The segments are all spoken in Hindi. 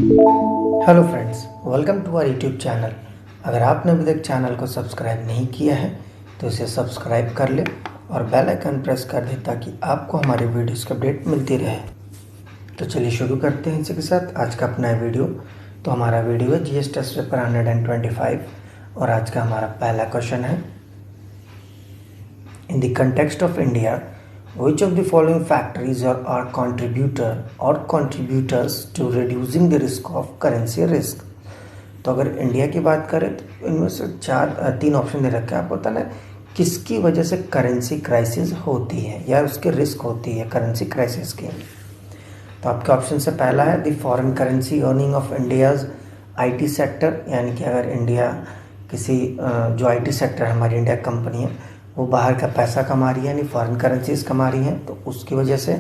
Hello friends, welcome to our YouTube channel. अगर आपने अभी तक चैनल को सब्सक्राइब नहीं किया है तो इसे सब्सक्राइब कर ले और बेल आइकन प्रेस कर दे ताकि आपको हमारे वीडियोस की अपडेट मिलती रहे। तो चलिए शुरू करते हैं इसी के साथ आज का अपना वीडियो। तो हमारा वीडियो है जीएस टेस्ट पेपर 125 और आज का हमारा पहला क्वेश्चन है, in the context of India which of the following factors are contributors to reducing the risk of currency risk। तो अगर इंडिया की बात करें तो इनमें से तीन ऑप्शन दे रखे हैं। आप पता ना किसकी वजह से करेंसी क्राइसिस होती है या उसके रिस्क होती है करेंसी क्राइसिस की। तो आपके ऑप्शन से पहला है the foreign currency earning of India's IT sector, यानी कि अगर इंडिया किसी जो आईटी सेक्टर है, हमारी इंडिया कंपनी है, वो बाहर का पैसा कमा रही है यानी फॉरेन करेंसीज कमा रही हैं तो उसकी वजह से।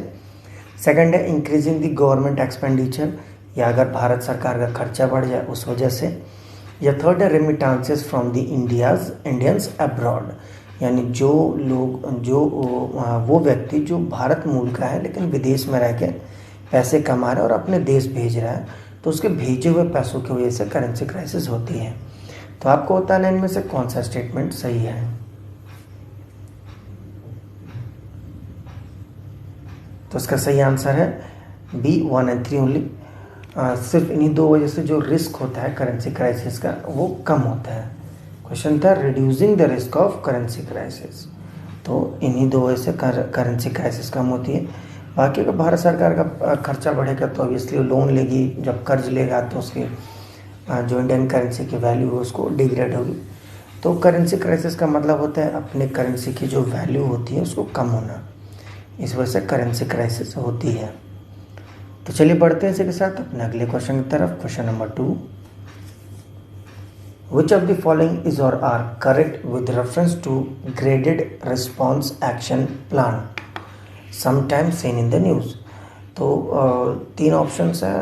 सेकंड है इंक्रीजिंग द गवर्नमेंट एक्सपेंडिचर, या अगर भारत सरकार का खर्चा बढ़ जाए उस वजह से। या थर्ड है रेमिटांसेस फ्रॉम द इंडियंस अब्रॉड, यानी वो व्यक्ति जो भारत मूल का है लेकिन विदेश में रह के पैसे कमा रहा है और अपने देश भेज रहा है, तो उसके भेजे हुए पैसों की वजह से करेंसी क्राइसिस होती है। तो आपको बताना इनमें से कौन सा स्टेटमेंट सही है। तो इसका सही आंसर है बी 1 और 3 ओनली। सिर्फ इन्हीं दो वजह से जो रिस्क होता है करेंसी क्राइसिस का वो कम होता है। क्वेश्चन था reducing the risk of currency crisis, तो इन्हीं दो वजह से करेंसी क्राइसिस कम होती है। बाकी अगर भारत सरकार का खर्चा बढ़ेगा तो ऑब्वियसली लोन लेगी, जब कर्ज लेगा तो उसकी जो इंडियन करेंसी की वैल्यू है उसको डिग्रेड होगी। तो करेंसी क्राइसिस का मतलब होता है अपने करेंसी की जो वैल्यू होती है उसको कम होना, इस वजह से करेंसी क्राइसिस होती है। तो चलिए बढ़ते हैं इसी के साथ अपने अगले क्वेश्चन की तरफ। Question number 2, which of the following is or are correct with reference to graded response action plan sometimes seen in the news. तो तीन ऑप्शन है,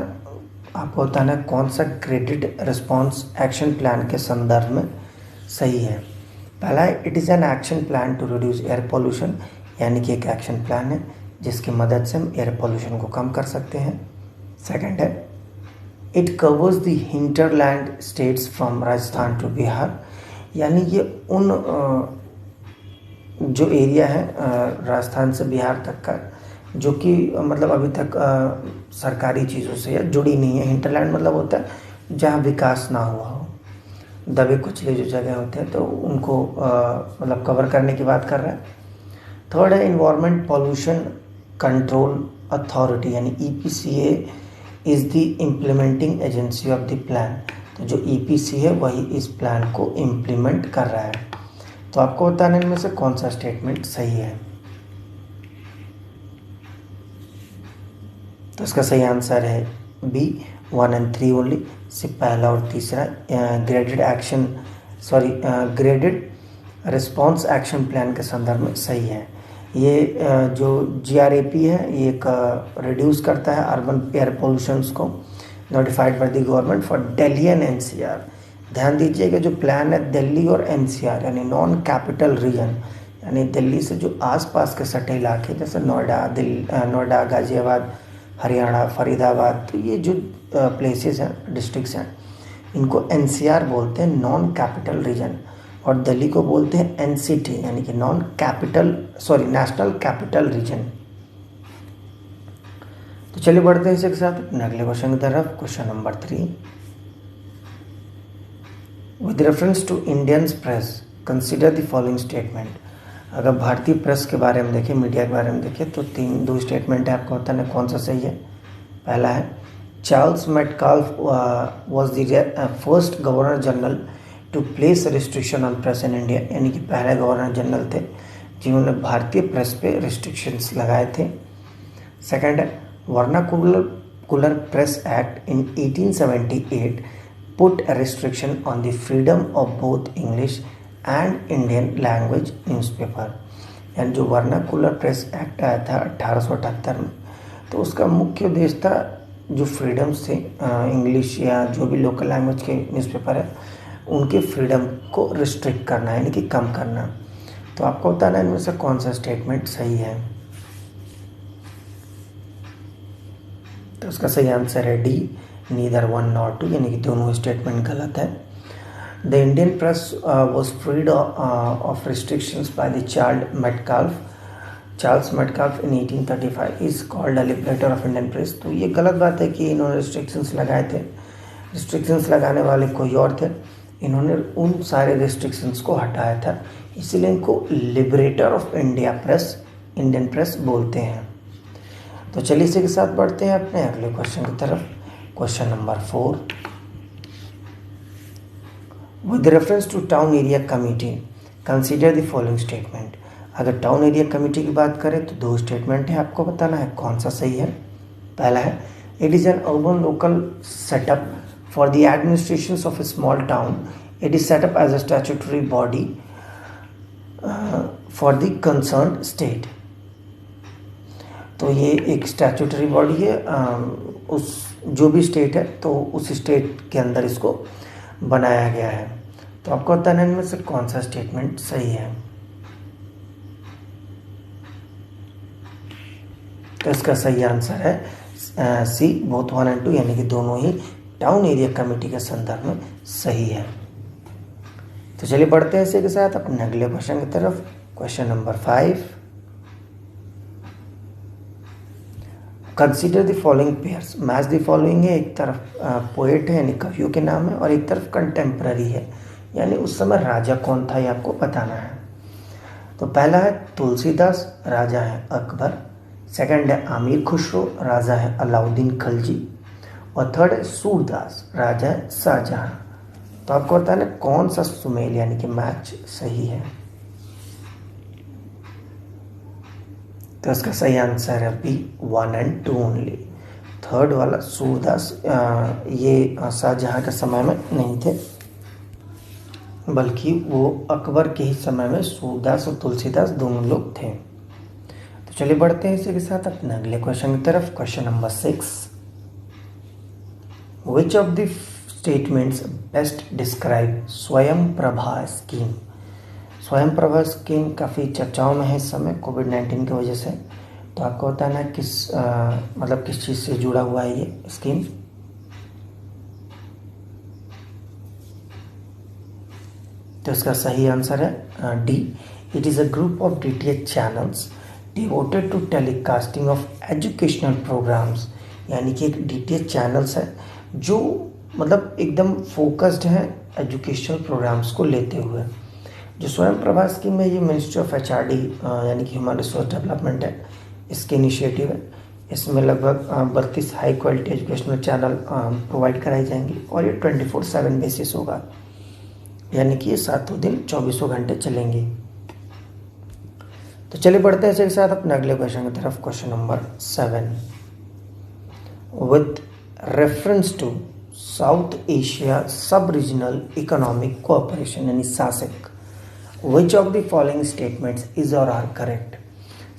आपको बताना है कौन सा ग्रेडेड रिस्पॉन्स एक्शन प्लान के संदर्भ में सही है। पहला है it is an action plan to reduce air pollution, यानी कि एक एक्शन प्लान है जिसकी मदद से हम एयर पोल्यूशन को कम कर सकते हैं। सेकंड है it covers the hinterland states from Rajasthan to Bihar, यानी ये उन जो एरिया है राजस्थान से बिहार तक का जो कि मतलब अभी तक सरकारी चीज़ों से या जुड़ी नहीं है। हिंटरलैंड मतलब होता है जहाँ विकास ना हुआ हो, दबे कुचले जो जगह होते हैं, तो उनको मतलब कवर करने की बात कर रहा है। थर्ड है इन्वायरमेंट पॉल्यूशन कंट्रोल अथॉरिटी, यानी EPCA is the implementing agency of the plan, तो जो ईपीसी है वही इस प्लान को इम्प्लीमेंट कर रहा है। तो आपको बताने इनमें से कौन सा स्टेटमेंट सही है। तो इसका सही आंसर है बी 1 और 3 ओनली, से पहला और तीसरा ग्रेडेड रिस्पॉन्स एक्शन प्लान के संदर्भ में सही है। ये जो जीआरएपी है ये एक रिड्यूस करता है अर्बन एयर पोल्यूशंस को, notified by the government for Delhi and NCR. ध्यान दीजिएगा जो प्लान है दिल्ली और एनसीआर यानी नॉन कैपिटल रीजन, यानी दिल्ली से जो आसपास के सटे इलाके जैसे नोएडा, गाजियाबाद, हरियाणा, फरीदाबाद, तो ये जो प्लेसेस हैं, डिस्ट्रिक्ट्स हैं, इनको एनसीआर बोलते हैं, नॉन कैपिटल रीजन, और दिल्ली को बोलते हैं एनसीटी यानी कि नेशनल कैपिटल रीजन। तो चलिए बढ़ते हैं इसके साथ अपने अगले क्वेश्चन की तरफ। Question number 3, with reference to Indian press consider the following statement. अगर भारतीय प्रेस के बारे में देखें, मीडिया के बारे में देखें, तो दो स्टेटमेंट है, आपको बताना कौन सा सही है। पहला है Charles Metcalfe was the first governor general to place restriction on press in India, यानी कि पहले गवर्नर जनरल थे जिन्होंने भारतीय प्रेस पे रिस्ट्रिक्शंस लगाए थे। सेकंड है vernacular press act in 1878 put restriction on the freedom of both English and Indian language newspaper, यानी जो वर्नाकुलर प्रेस एक्ट आया था 1878 में, तो उसका मुख्य उद्देश्य था जो फ्रीडम्स थे इंग्लिश या जो भी लोकल लैंग्वेज के न्यूज़पेपर है उनके फ्रीडम को रिस्ट्रिक्ट करना, यानी कि कम करना। तो आपको बताना है इनमें से कौन सा स्टेटमेंट सही है। तो उसका सही आंसर है D neither one nor two, यानी कि दोनों स्टेटमेंट गलत है। The Indian press was freed of restrictions by the Charles Metcalfe in 1835 is called a liberator of Indian press. तो ये गलत बात है कि इन्होंने रिस्ट्रिक्शंस लगाए थे, रिस्ट्रिक्शंस लगाने वाले कोई और थे, इन्होंने उन सारे रिस्ट्रिक्शंस को हटाया था, इसीलिए इनको लिबरेटर ऑफ इंडियन प्रेस बोलते हैं। तो चलिए इसी के साथ बढ़ते हैं अपने अगले क्वेश्चन की तरफ। Question number 4, with reference to town area committee consider the following statement. अगर टाउन एरिया कमिटी की बात करें तो 2 स्टेटमेंट है, आपको बताना है कौन सा सही है। पहला है, it is an urban local setup for the administration of a small town, it is setup as a statutory body for the concern state. तो ये एक स्टैट्यूटरी बॉडी है, उस जो भी स्टेट है तो उस स्टेट के अंदर इसको बनाया गया है। तो आपको बताना है इनमें से कौन सा स्टेटमेंट सही है। तो इसका सही आंसर है सी, बोथ 1 और 2, यानी कि दोनों ही टाउन एरिया कमेटी के संदर्भ में सही है। तो चलिए बढ़ते हैं इसी के साथ अपने अगले क्वेश्चन की तरफ। Question number 5, consider the following pairs, match the following है। एक तरफ पोएट है यानी कवियों के नाम है, और एक तरफ कंटेम्प्ररी है यानी उस समय राजा कौन था ये आपको बताना है। तो पहला है तुलसीदास, राजा है अकबर। सेकंड है आमिर खुसरो, राजा है अलाउद्दीन खिलजी। और थर्ड है सूरदास, राजा है शाहजहां। तो आपको बताना है कौन सा सुमेल यानी कि मैच सही है। तो इसका सही आंसर है बी, 1 और 2 ओनली। थर्ड वाला सूरदास ये शाहजहां के समय में नहीं थे, बल्कि वो अकबर के ही समय में सूरदास और तुलसीदास दोनों लोग थे। तो चलिए बढ़ते हैं इसी के साथ अपने अगले क्वेश्चन की तरफ। Question number 6, which of the statements best describe स्वयं प्रभा स्कीम। स्वयं प्रभा स्कीम काफ़ी चर्चाओं में है इस समय कोविड-19 की वजह से। तो आपको बताना है किस चीज़ से जुड़ा हुआ है ये स्कीम। तो इसका सही आंसर है D, it is a group of DTH channels devoted to telecasting of educational programmes. यानी कि एक DTH चैनल्स है जो मतलब एकदम फोकस्ड हैं एजुकेशनल प्रोग्राम्स को लेते हुए। जो स्वयं प्रभा स्कीम है ये मिनिस्ट्री ऑफ HRD यानी कि ह्यूमन रिसोर्स डेवलपमेंट है, इसके इनिशिएटिव है। इसमें लगभग 32 high quality educational channel provide कराई जाएंगी और ये 24/7 बेसिस होगा, यानी कि ये 7 दिन 24 घंटे चलेंगी। तो चलिए बढ़ते हैं इसके साथ अपने अगले क्वेश्चन की तरफ। Question number 7, with reference to South Asia sub regional economic cooperation यानी SASEC, which of the following statements is or are correct.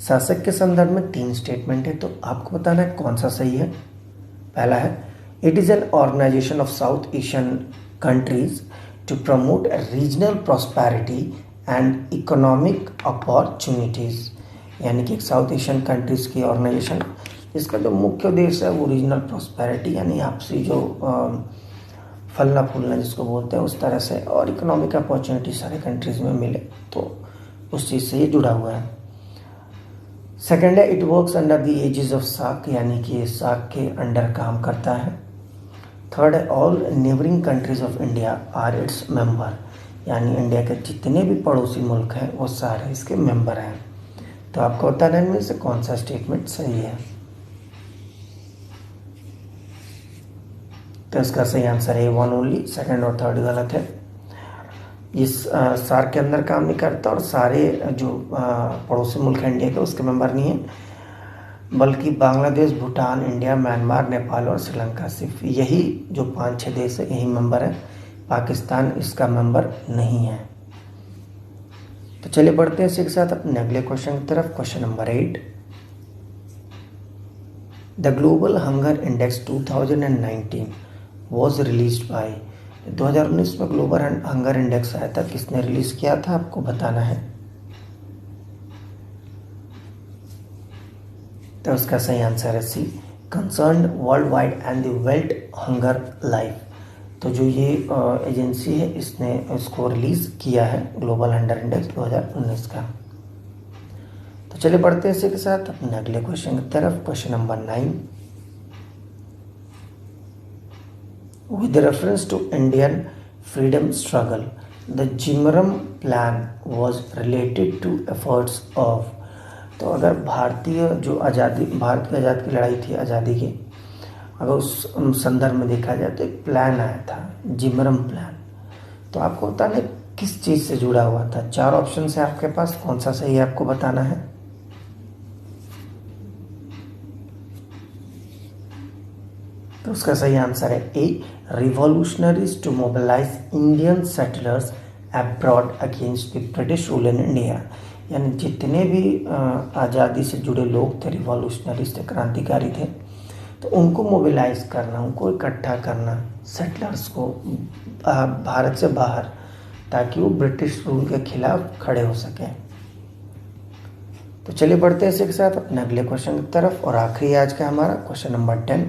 SASEC के संदर्भ में 3 स्टेटमेंट है, तो आपको बताना है कौन सा सही है। पहला है, it is an organisation of South Asian countries to promote regional prosperity and economic opportunities. यानी कि एक साउथ एशियन कंट्रीज़ की ऑर्गेनाइजेशन जिसका जो मुख्य उद्देश्य है वो रीजनल प्रॉस्पेरिटी यानी आपसी जो फलना फूलना जिसको बोलते हैं उस तरह से, और इकोनॉमिक अपॉर्चुनिटी सारे कंट्रीज़ में मिले, तो उस चीज़ से ये जुड़ा हुआ है। सेकेंड है, it works under the aegis of SAARC, यानी कि सार्क के अंडर काम करता है। थर्ड है, all neighbouring countries of India are its member, यानी इंडिया के जितने भी पड़ोसी मुल्क हैं वो सारे इसके मेंबर हैं। तो आपको बताना है इनमें से कौन सा स्टेटमेंट सही है। तो इसका सही आंसर है 1 ओनली, सेकंड और थर्ड गलत है। इस सार्क के अंदर काम नहीं करता और सारे जो पड़ोसी मुल्क हैं इंडिया के उसके मेंबर नहीं है, बल्कि बांग्लादेश, भूटान, इंडिया, म्यांमार, नेपाल और श्रीलंका, सिर्फ यही जो 5-6 देश है यही मेंबर है। पाकिस्तान इसका मेंबर नहीं है। तो चलिए बढ़ते हैं इसी के साथ अपने अगले क्वेश्चन की तरफ। Question number 8, the global hunger index 2019 was release by. 2019 में ग्लोबल हंगर इंडेक्स आया था, किसने रिलीज किया था आपको बताना है। तो उसका सही आंसर है C, concern world wide and the world hunger life. तो जो ये एजेंसी है इसने इसको रिलीज़ किया है ग्लोबल हंगर इंडेक्स 2019 का। तो चलिए बढ़ते हैं इसी के साथ अपने अगले क्वेश्चन की तरफ। Question number 9, with reference to Indian freedom struggle, the Jimram plan was related to efforts of। तो अगर भारत की आज़ादी की लड़ाई थी आज़ादी की, अगर उस संदर्भ में देखा जाए तो एक प्लान आया था जिमरम प्लान। तो आपको बताना किस चीज़ से जुड़ा हुआ था। 4 ऑप्शन है आपके पास, कौन सा सही है आपको बताना है। तो उसका सही आंसर है A, revolutionaries to mobilise Indian settlers abroad against the British rule in India. यानी जितने भी आज़ादी से जुड़े लोग थे, रिवॉल्यूशनरीज थे, क्रांतिकारी थे, तो उनको मोबिलाइज करना, उनको इकट्ठा करना, सेटलर्स को भारत से बाहर, ताकि वो ब्रिटिश रूल के खिलाफ खड़े हो सकें। तो चलिए बढ़ते हैं इसी के साथ अपने अगले क्वेश्चन की तरफ और आखिरी आज का हमारा क्वेश्चन नंबर 10।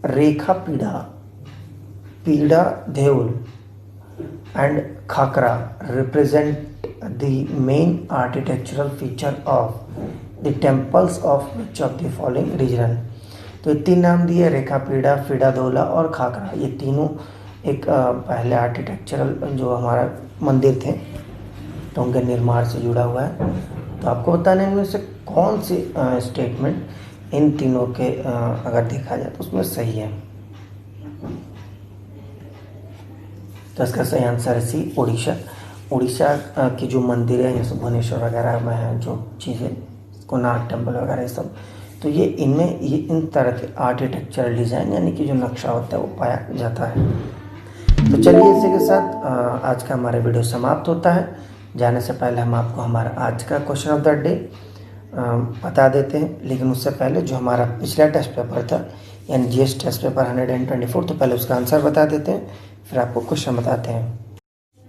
रेखा पीड़ा देउल and Khakra represent the main architectural feature of the temples of which of the following region। तो ये 3 नाम दिए, रेखा पीड़ा, फीडा दौला और खाकरा। ये तीनों एक पहले आर्किटेक्चरल जो हमारा मंदिर थे तो उनके निर्माण से जुड़ा हुआ है। तो आपको बताने में से कौन सी स्टेटमेंट इन तीनों के अगर देखा जाए तो उसमें सही है। तो इसका सही आंसर है सी, उड़ीसा की जो मंदिर है जैसे भुवनेश्वर वगैरह में है जो चीज़ें, कोणार्क टेम्पल वगैरह ये सब, तो ये इनमें ये इन तरह के आर्किटेक्चरल डिज़ाइन यानी कि जो नक्शा होता है वो पाया जाता है। तो चलिए इसी के साथ आज का हमारा वीडियो समाप्त होता है। जाने से पहले हम आपको हमारा आज का क्वेश्चन ऑफ द डे बता देते हैं, लेकिन उससे पहले जो हमारा पिछला टेस्ट पेपर था यानी जीएस टेस्ट पेपर 124, तो पहले उसका आंसर बता देते हैं, फिर आपको क्वेश्चन बताते हैं।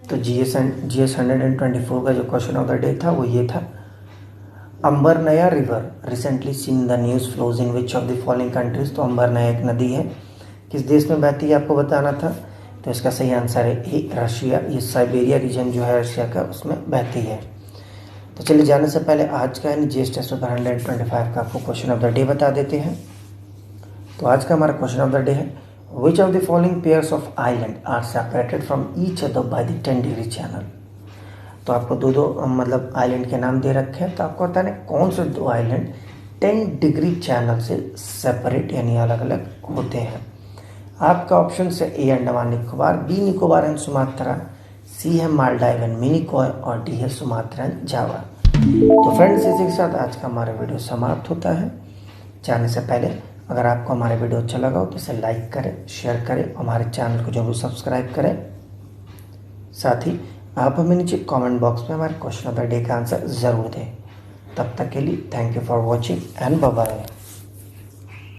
तो जीएस 124 का जो क्वेश्चन ऑफ द डे था वो ये था, Ambarnaya river recently seen the news flows in which of the following countries. तो अंबरनया एक नदी है, किस देश में बहती है आपको बताना था। तो इसका सही आंसर है ए, रशिया। ये साइबेरिया रीजन जो है रशिया का, उसमें बहती है। तो चलिए जाने से पहले आज का जीएस टेस्ट पेपर 125 का आपको क्वेश्चन ऑफ द डे बता देते हैं। तो आज का हमारा क्वेश्चन ऑफ द डे है, Which of the following pairs of island are separated from each other by the 10 degree channel। तो आपको दो मतलब आइलैंड के नाम दे रखे हैं, तो आपको बताना है कौन से 2 आइलैंड 10 डिग्री चैनल से सेपरेट यानी अलग अलग होते हैं। आपका ऑप्शन है A, Andaman Nicobar, B, Nicobar and Sumatra, C है मालदीव एंड मिनिकॉय और डी है सुमात्रा एंड जावा। तो फ्रेंड्स इसी के साथ आज का हमारा वीडियो समाप्त होता है। जाने से पहले अगर आपको हमारा वीडियो अच्छा लगा हो तो इसे लाइक करें, शेयर करें, हमारे चैनल को जरूर सब्सक्राइब करें। साथ ही आप हमें नीचे कमेंट बॉक्स में हमारे क्वेश्चन ऑफ द डे का आंसर ज़रूर दें। तब तक के लिए thank you for watching and bye bye.